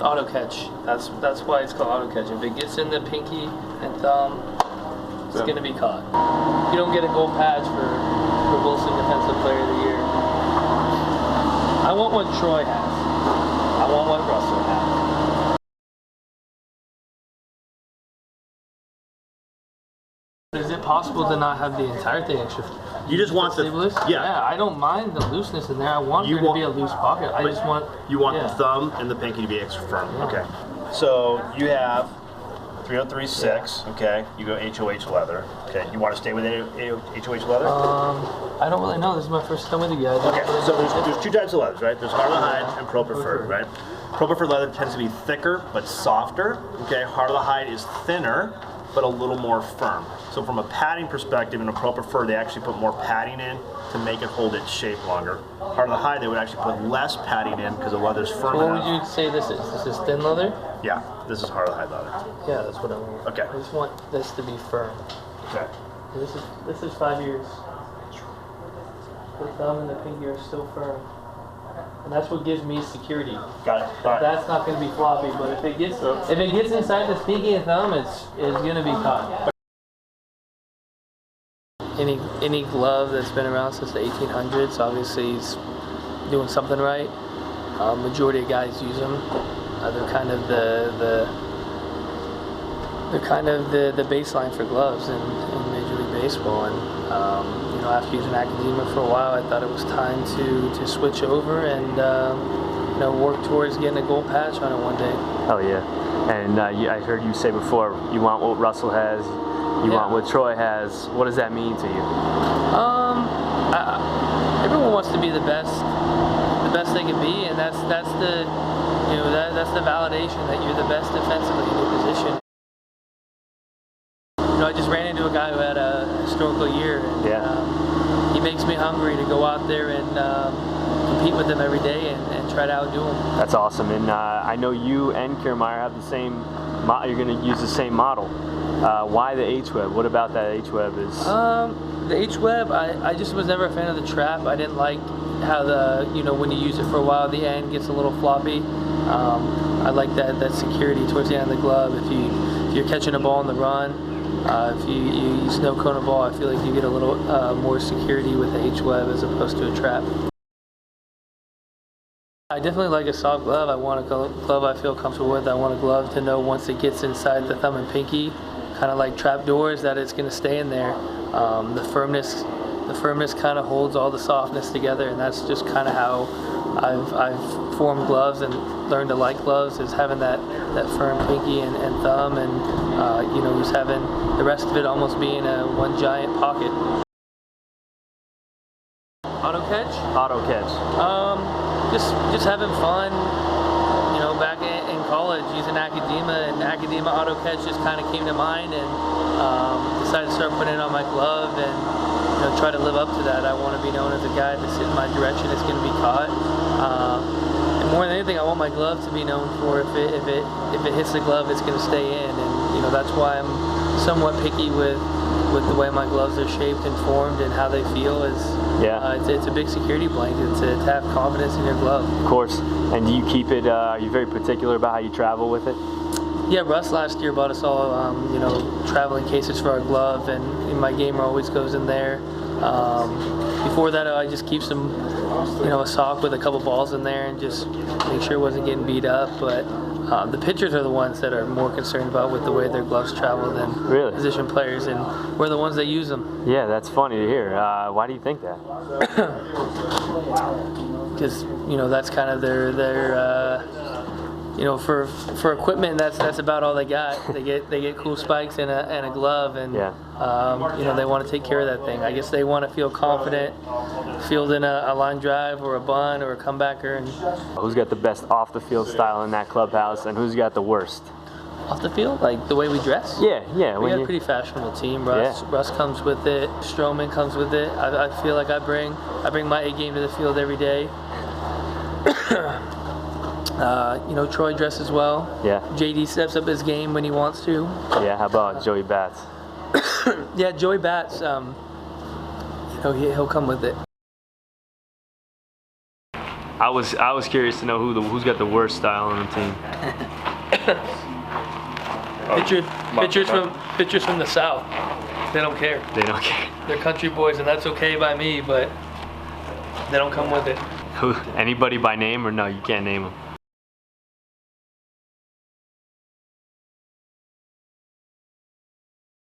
Auto catch. That's why it's called auto catch. If it gets in the pinky and thumb, it's gonna be caught. You don't get a gold patch for Wilson Defensive Player of the Year. I want what Troy has. I want what Russell has. Is it possible to not have the entire thing extra? You just want the loose? Yeah, I don't mind the looseness in there. I want there to be a loose pocket. I just want the thumb and the pinky to be extra firm. Yeah. Okay. So you have 303.6. Okay. You go HOH leather. Okay. You want to stay with HOH leather? I don't really know. This is my first time with you guys. Okay. So there's two types of leathers, right? There's Heart of the Hide and Pro Preferred, right? Pro Preferred leather tends to be thicker but softer. Okay. Heart of the Hide is thinner but a little more firm. So from a padding perspective, in a Pro Preferred, they actually put more padding in to make it hold its shape longer. Heart of the Hide, they would actually put less padding in because the leather's firm enough. What would you say this is? This is thin leather? Yeah, this is Heart of the Hide leather. Yeah, that's what I want. Okay. I just want this to be firm. Okay. This is 5 years. The thumb and the pinky are still firm. And that's what gives me security. Got it. All right. That's not going to be floppy, but if it gets inside this pinky and thumb, it's going to be caught. Any glove that's been around since the 1800s, obviously, is doing something right. Majority of guys use them. They're kind of the baseline for gloves in Major League Baseball. And you know, after using Academia for a while, I thought it was time to switch over and you know, work towards getting a gold patch on it one day. Hell yeah! And I heard you say before, you want what Russell has. You want what Troy has. What does that mean to you? Everyone wants to be the best they can be, and that's the validation that you're the best defensively in your position. You know, I just ran into a guy who had a historical year, and he makes me hungry to go out there and compete with him every day and try to outdo him. That's awesome, and I know you and Kiermaier have the same. You're going to use the same model. Why the H-web? What about that H-web is? The H-web, I just was never a fan of the trap. I didn't like how when you use it for a while, the end gets a little floppy. I like that security towards the end of the glove. If you're catching a ball on the run, if you use no cone a ball, I feel like you get a little more security with the H-web as opposed to a trap. I definitely like a soft glove. I want a glove I feel comfortable with. I want a glove to know once it gets inside the thumb and pinky, kind of like trap doors, that it's going to stay in there. The firmness kind of holds all the softness together, and that's just kind of how I've formed gloves and learned to like gloves, is having that firm pinky and thumb, and you know, just having the rest of it almost being one giant pocket. Auto catch? Auto catch. Just having fun, you know, back in college using Academia, and Academia auto catch just kind of came to mind, and decided to start putting it on my glove and, you know, try to live up to that. I want to be known as a guy that's in my direction is going to be caught. And more than anything, I want my glove to be known for if it hits the glove, it's going to stay in, and you know, that's why I'm somewhat picky with the way my gloves are shaped and formed and how they feel. It's a big security blanket to have confidence in your glove. Of course. And do you keep it, are you very particular about how you travel with it? Yeah, Russ last year bought us all, you know, traveling cases for our glove, and my gamer always goes in there. Before that, I just keep some, you know, a sock with a couple balls in there and just make sure it wasn't getting beat up. But the pitchers are the ones that are more concerned about with the way their gloves travel than position players, and we're the ones that use them. Yeah, that's funny to hear. Why do you think that? Because, you know, that's kind of their you know, for equipment, that's about all they got. They get cool spikes and a glove, and you know, they want to take care of that thing. I guess they want to feel confident fielding a line drive or a bunt or a comebacker. And who's got the best off the field style in that clubhouse, and who's got the worst? Off the field, like the way we dress? Yeah. We got a pretty fashionable team. Russ comes with it. Stroman comes with it. I feel like I bring my A game to the field every day. You know, Troy dresses well. Yeah. JD steps up his game when he wants to. Yeah, how about Joey Bats? Yeah, Joey Bats, you know, he'll come with it. I was curious to know who's got the worst style on the team. Pitchers from the South. They don't care. They don't care. They're country boys, and that's okay by me, but they don't come with it. Anybody by name or no? You can't name them.